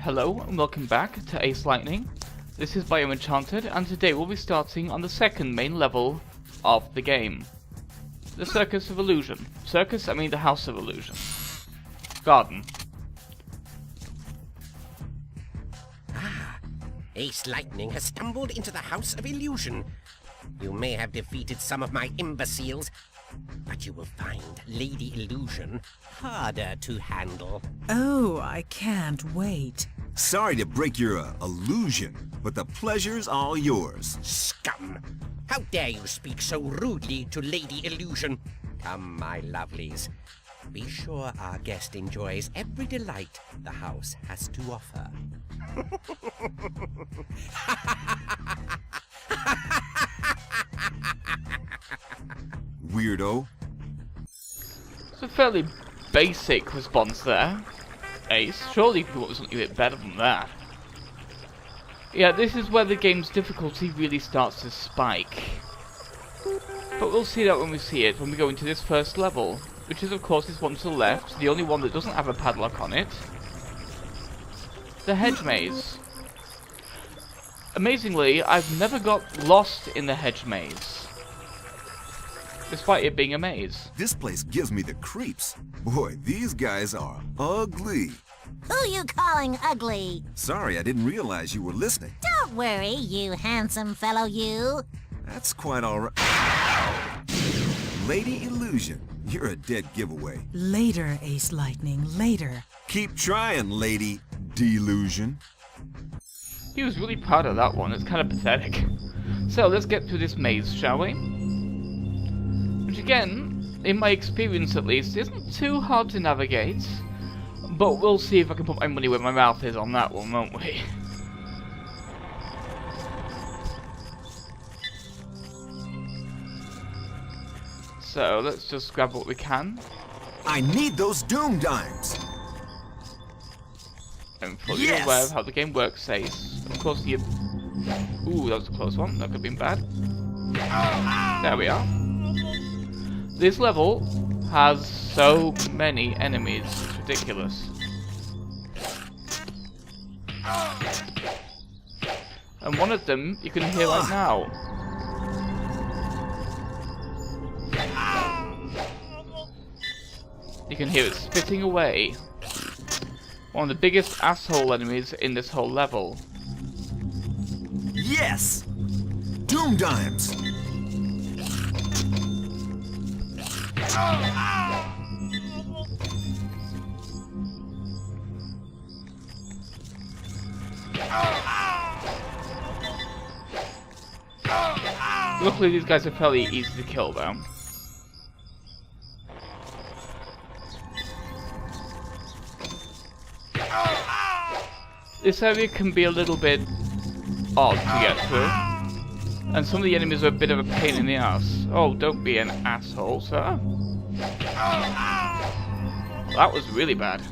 Hello and welcome back to Ace Lightning. This is Biome Enchanted, and today we'll be starting on the second main level of the game. The Circus of Illusion. Circus, I mean the House of Illusion. Garden. Ace Lightning has stumbled into the House of Illusion. You may have defeated some of my imbeciles, but you will find Lady Illusion harder to handle. Oh, I can't wait. Sorry to break your illusion, but the pleasure's all yours. Scum! How dare you speak so rudely to Lady Illusion? Come, my lovelies. Be sure our guest enjoys every delight the house has to offer. Weirdo. It's a fairly basic response there, Ace. Surely you could want something a bit better than that. Yeah, this is where the game's difficulty really starts to spike. But we'll see that when we see it, when we go into this first level, which is of course this one to the left, the only one that doesn't have a padlock on it. The Hedge Maze. Amazingly, I've never got lost in the Hedge Maze, despite it being a maze. This place gives me the creeps. Boy, these guys are ugly. Who you calling ugly? Sorry, I didn't realize you were listening. Don't worry, you handsome fellow, you. That's quite all right. Lady Illusion, you're a dead giveaway. Later, Ace Lightning, later. Keep trying, Lady Delusion. He was really proud of that one. It's kind of pathetic. So let's get through this maze, shall we? Which again, in my experience at least, isn't too hard to navigate. But we'll see if I can put my money where my mouth is on that one, won't we? So let's just grab what we can. I need those Doom Dimes. I'm fully aware of how the game works, Ace. Of course, the... Ooh, that was a close one. That could have been bad. There we are. This level has so many enemies. It's ridiculous. And one of them you can hear right now. You can hear it spitting away. One of the biggest asshole enemies in this whole level. Yes! Doom Dimes! Luckily these guys are fairly easy to kill though. This area can be a little bit odd to get through, and some of the enemies are a bit of a pain in the ass. Oh, don't be an asshole, sir. That was really bad.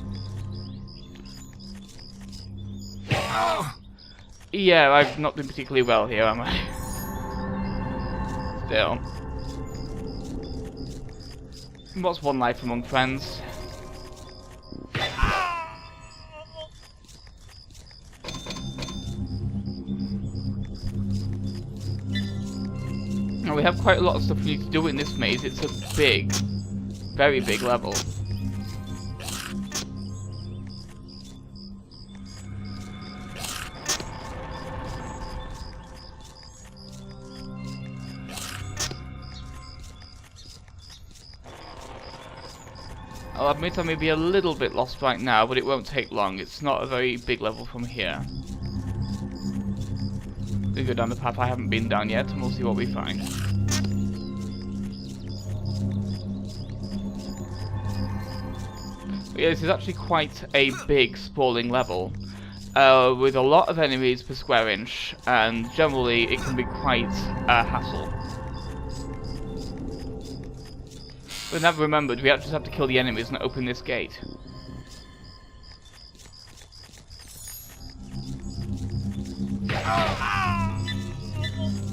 Yeah, I've not done particularly well here, am I? Still. What's one life among friends? Now we have quite a lot of stuff we need to do in this maze. It's a big, very big level. I'll admit I may be a little bit lost right now, but it won't take long. It's not a very big level from here. We go down the path I haven't been down yet, and we'll see what we find. But yeah, this is actually quite a big, sprawling level, with a lot of enemies per square inch, and generally it can be quite a hassle. But never remembered, we actually have to kill the enemies and open this gate.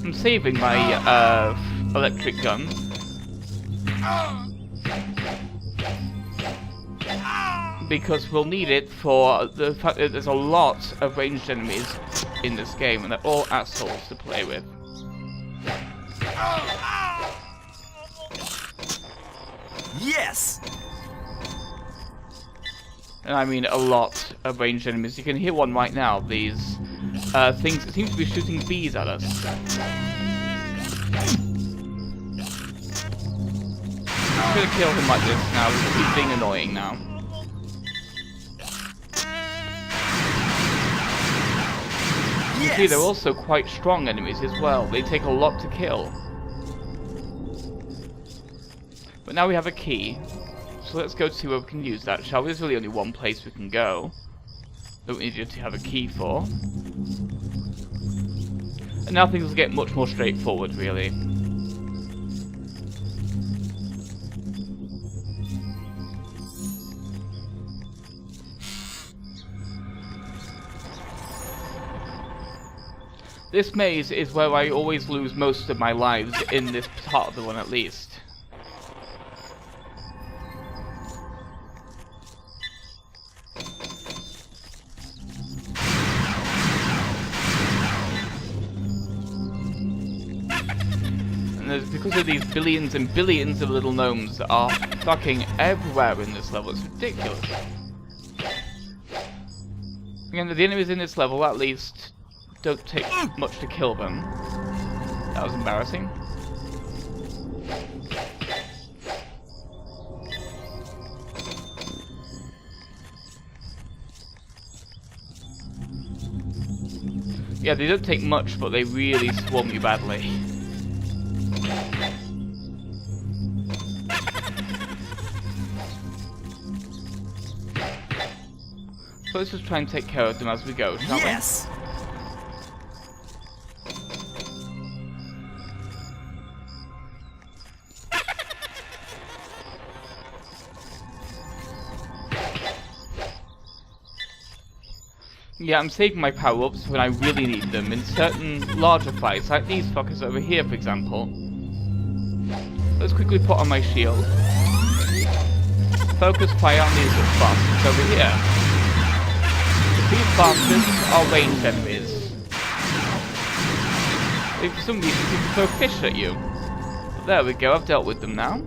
I'm saving my electric gun because we'll need it for the fact that there's a lot of ranged enemies in this game, and they're all assholes to play with. Yes! And I mean a lot of ranged enemies. You can hear one right now. These things seem to be shooting bees at us. I'm gonna kill him like this now because he's being annoying now. You see, they're also quite strong enemies as well. They take a lot to kill. But now we have a key. So let's go to see where we can use that, shall we? There's really only one place we can go that we need to have a key for. And now things will get much more straightforward, really. This maze is where I always lose most of my lives, in this part of the one at least. Because of these billions and billions of little gnomes that are fucking everywhere in this level. It's ridiculous. Again, the enemies in this level, at least, don't take much to kill them. That was embarrassing. Yeah, they don't take much, but they really swarm you badly. So let's just try and take care of them as we go, shall we? Yes! Yeah, I'm saving my power-ups when I really need them in certain larger fights, like these fuckers over here, for example. Let's quickly put on my shield. Focus fire on these little bastards over here. These bastards are ranged enemies. They for some reason seem to throw fish at you. But there we go, I've dealt with them now.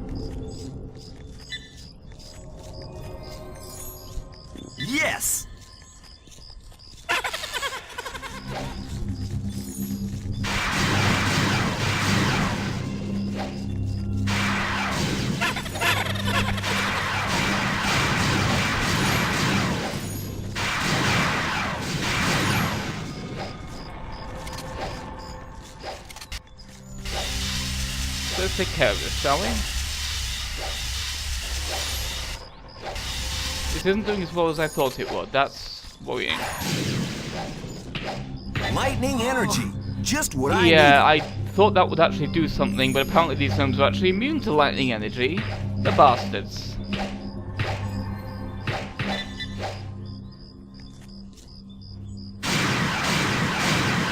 Yes! Let's take care of this, shall we? This isn't doing as well as I thought it would. That's worrying. Lightning energy. Just what I need. Yeah, I thought that would actually do something, but apparently these gnomes are actually immune to lightning energy. The bastards.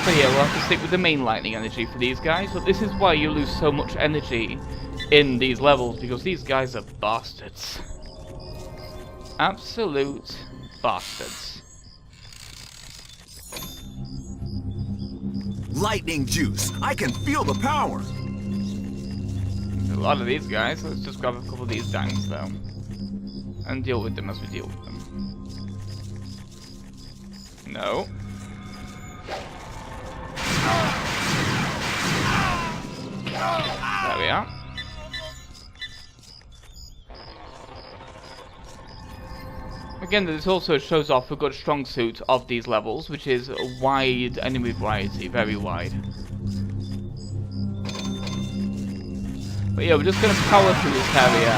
So yeah, we'll have to stick with the main lightning energy for these guys, but this is why you lose so much energy in these levels, because these guys are bastards. Absolute bastards. Lightning juice. I can feel the power. A lot of these guys. Let's just grab a couple of these dangs though. And deal with them as we deal with them. No. There we are. Again, this also shows off a good strong suit of these levels, which is a wide enemy variety, very wide. But yeah, we're just going to power through this area,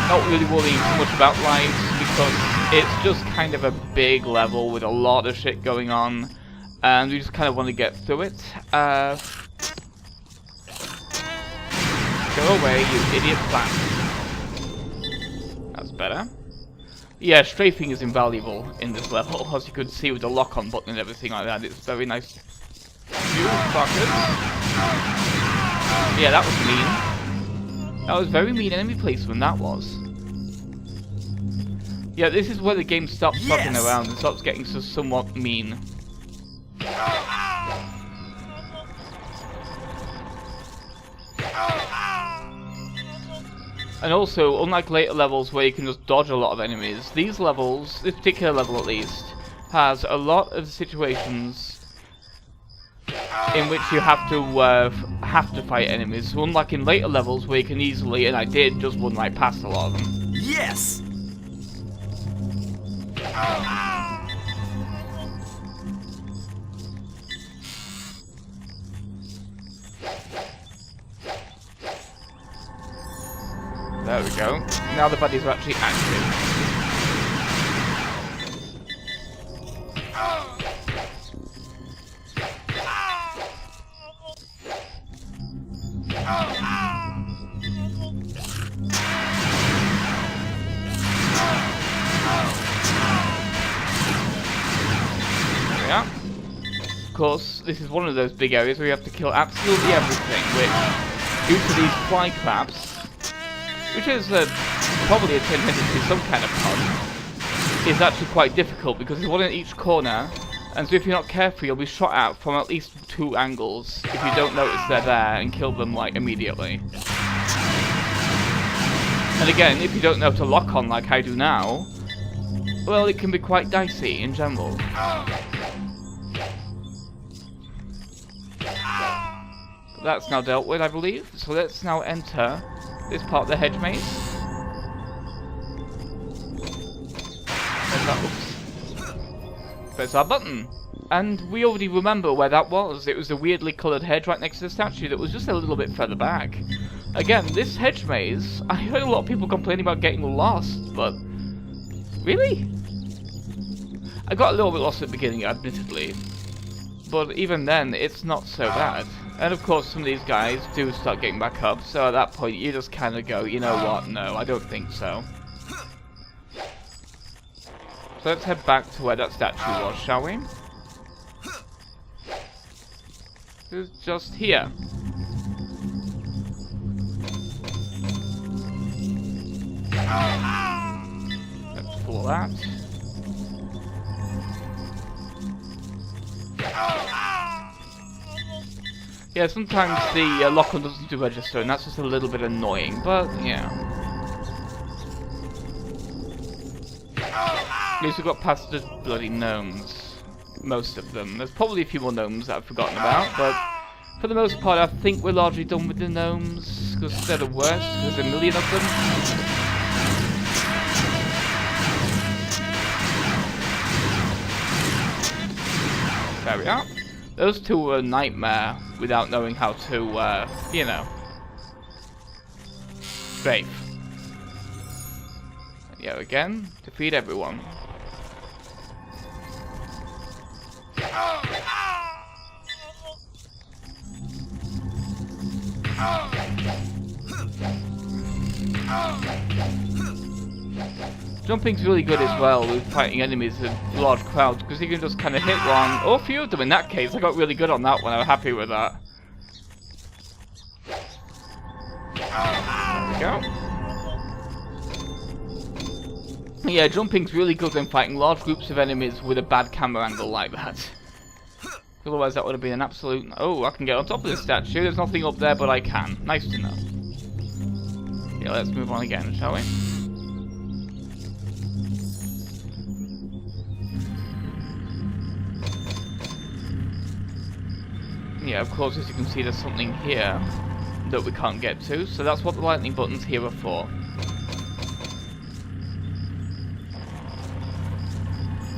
not really worrying too much about lives, because it's just kind of a big level with a lot of shit going on, and we just kind of want to get through it. Go away, you idiot plant. That's better. Yeah, strafing is invaluable in this level, as you could see with the lock-on button and everything like that. It's very nice. You fuckers. Yeah, that was mean. That was very mean enemy placement, that was. Yeah, this is where the game stops fucking Yes! around and stops getting somewhat mean. And also, unlike later levels where you can just dodge a lot of enemies, these levels, this particular level at least, has a lot of situations in which you have to fight enemies. So unlike in later levels where you can easily, and I did, just run right past a lot of them. Yes! There we go. Now the buddies are actually active. Yeah. Of course, this is one of those big areas where you have to kill absolutely everything, which, due to these fly traps, which is probably intended to be some kind of pun, is actually quite difficult because there's one in each corner, and so if you're not careful you'll be shot at from at least 2 angles if you don't notice they're there and kill them like immediately. And again, if you don't know to lock on like I do now, well, it can be quite dicey in general. But that's now dealt with, I believe, so let's now enter this part of the Hedge Maze. There's our button. And we already remember where that was. It was a weirdly coloured hedge right next to the statue that was just a little bit further back. Again, this Hedge Maze, I heard a lot of people complaining about getting lost, but... really? I got a little bit lost at the beginning, admittedly. But even then, it's not so bad. And of course, some of these guys do start getting back up, so at that point, you just kind of go, you know what, no, I don't think so. So let's head back to where that statue was, shall we? It's just here. Let's pull that. Yeah, sometimes the lock-on doesn't do register, and that's just a little bit annoying, but yeah. At least we got past the bloody gnomes. Most of them. There's probably a few more gnomes that I've forgotten about, but for the most part I think we're largely done with the gnomes, because they're the worst, there's a million of them. There we are. Those two were a nightmare without knowing how to, you know, strafe. Yeah, again, defeat everyone. Jumping's really good as well with fighting enemies in large crowds, because you can just kind of hit one, or a few of them in that case. I got really good on that one, I was happy with that. There we go. Yeah, jumping's really good when fighting large groups of enemies with a bad camera angle like that. Otherwise that would have been an absolute... oh, I can get on top of this statue. There's nothing up there, but I can. Nice to know. Yeah, let's move on again, shall we? Yeah, of course, as you can see, there's something here that we can't get to. So that's what the lightning buttons here are for.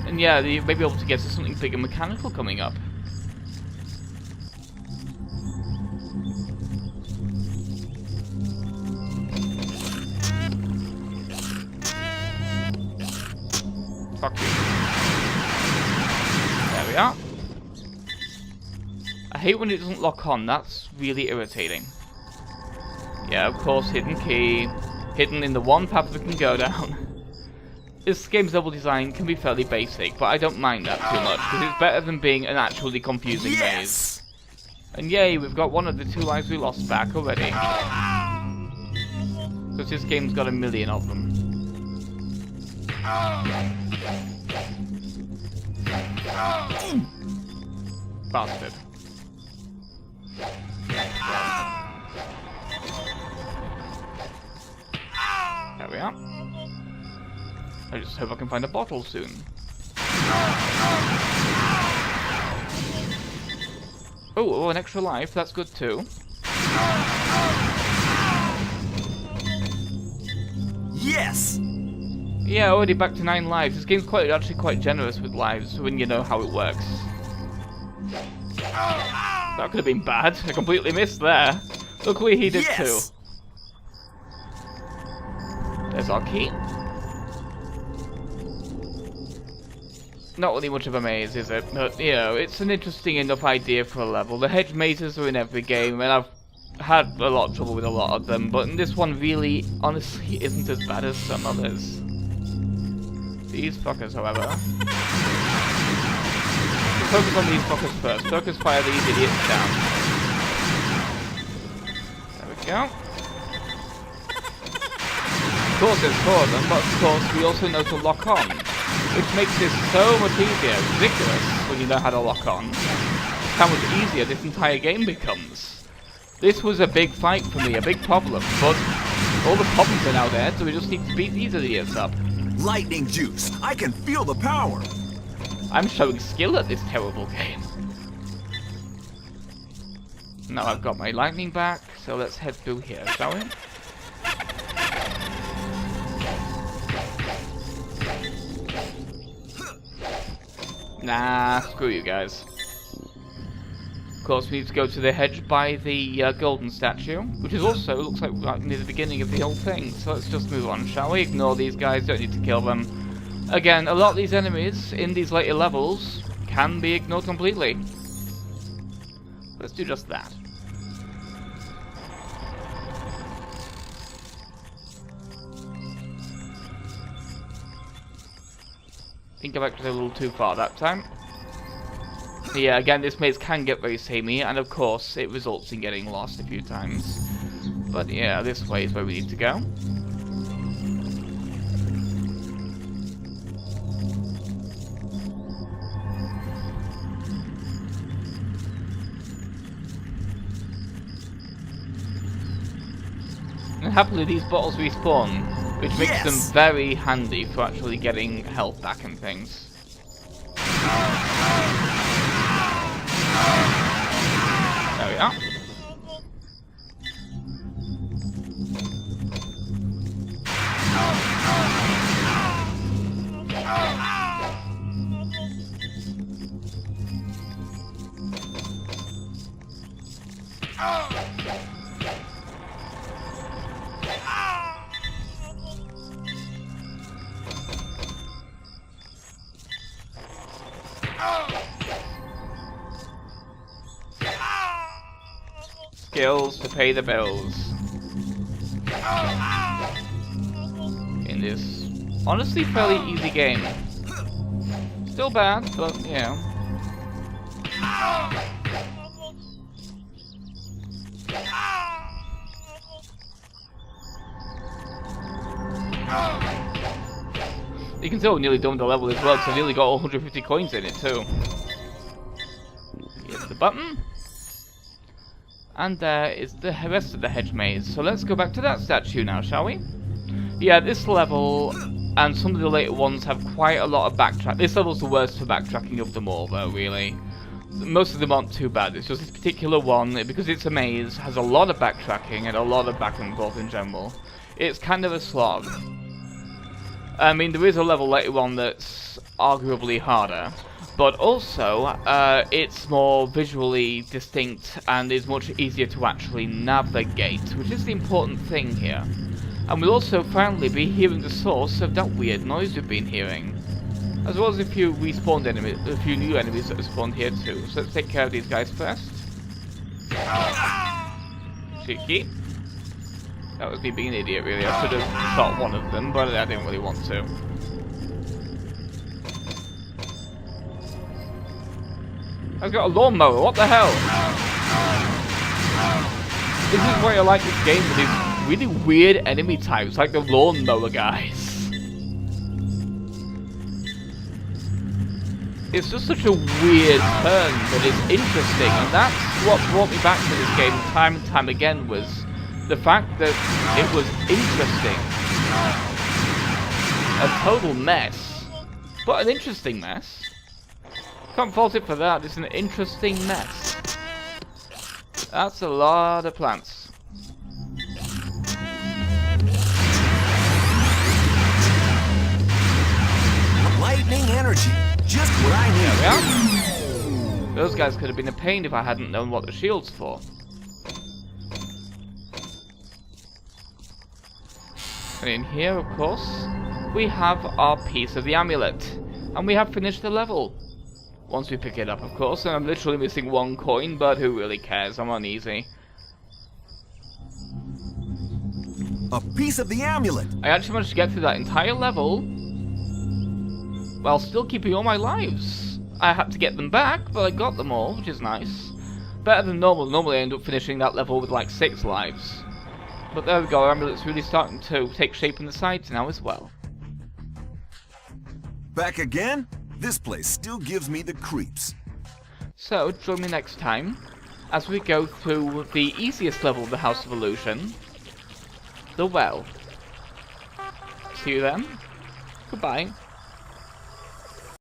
And yeah, you may be able to get to something big and mechanical coming up. Fuck you. There we are. I hate when it doesn't lock on, that's really irritating. Yeah, of course, hidden key. Hidden in the one path we can go down. This game's level design can be fairly basic, but I don't mind that too much, because it's better than being an actually confusing maze. And yay, we've got one of the 2 lives we lost back already. Because this game's got a million of them. Bastard. There we are. I just hope I can find a bottle soon. Oh, an extra life. That's good too. Yes! Yeah, already back to 9 lives. This game's actually quite generous with lives when you know how it works. That could have been bad. I completely missed there. Luckily he did too. There's our key. Not really much of a maze, is it? But, you know, it's an interesting enough idea for a level. The hedge mazes are in every game, and I've had a lot of trouble with a lot of them, but this one really, honestly, isn't as bad as some others. These fuckers, however. Focus on these fuckers first. Focus fire these idiots down. There we go. Of course there's 4 of them, but of course we also know to lock on. Which makes this so much easier. It's ridiculous when you know how to lock on. How much easier this entire game becomes. This was a big fight for me, a big problem, but all the problems are now there, so we just need to beat these idiots up. Lightning juice! I can feel the power! I'm showing skill at this terrible game. Now I've got my lightning back, so let's head through here, shall we? Nah, screw you guys. Of course, we need to go to the hedge by the golden statue, which is also, looks like right near the beginning of the whole thing. So let's just move on, shall we? Ignore these guys, don't need to kill them. Again, a lot of these enemies in these later levels can be ignored completely. Let's do just that. Think I've actually a little too far that time. Yeah, again, this maze can get very samey, and of course, it results in getting lost a few times. But yeah, this way is where we need to go. And happily, these bottles respawn, which makes them very handy for actually getting health back and things. There we are. Skills to pay the bills. In this honestly fairly easy game. Still bad, but yeah. You can tell we nearly done the level as well, because I nearly got all 150 coins in it too. Here's the button. And there is the rest of the hedge maze. So let's go back to that statue now, shall we? Yeah, this level and some of the later ones have quite a lot of backtrack. This level's the worst for backtracking of them all, though, really. Most of them aren't too bad. It's just this particular one, because it's a maze, has a lot of backtracking and a lot of back and forth in general. It's kind of a slog. I mean, there is a level later on that's arguably harder. But also, it's more visually distinct and is much easier to actually navigate, which is the important thing here. And we'll also finally be hearing the source of that weird noise we've been hearing. As well as a few respawned enemies, a few new enemies that have spawned here too. So let's take care of these guys first. Cheeky. That was me being an idiot, really. I should have shot one of them, but I didn't really want to. I've got a lawnmower, what the hell? This is why I like this game, with these really weird enemy types, like the lawnmower guys. It's just such a weird turn, but it's interesting, and that's what brought me back to this game time and time again, was the fact that it was interesting. A total mess, but an interesting mess. Can't fault it for that, it's an interesting mess. That's a lot of plants. Lightning energy. Just what I need. There we are. Those guys could have been a pain if I hadn't known what the shield's for. And in here, of course, we have our piece of the amulet. And we have finished the level. Once we pick it up, of course, and I'm literally missing 1 coin, but who really cares? I'm on easy. A piece of the amulet. I actually managed to get through that entire level while still keeping all my lives. I had to get them back, but I got them all, which is nice. Better than normal. Normally I end up finishing that level with like 6 lives. But there we go, our amulet's really starting to take shape in the sides now as well. Back again? This place still gives me the creeps. So, join me next time as we go through the easiest level of the House of Illusion, the well. See you then. Goodbye.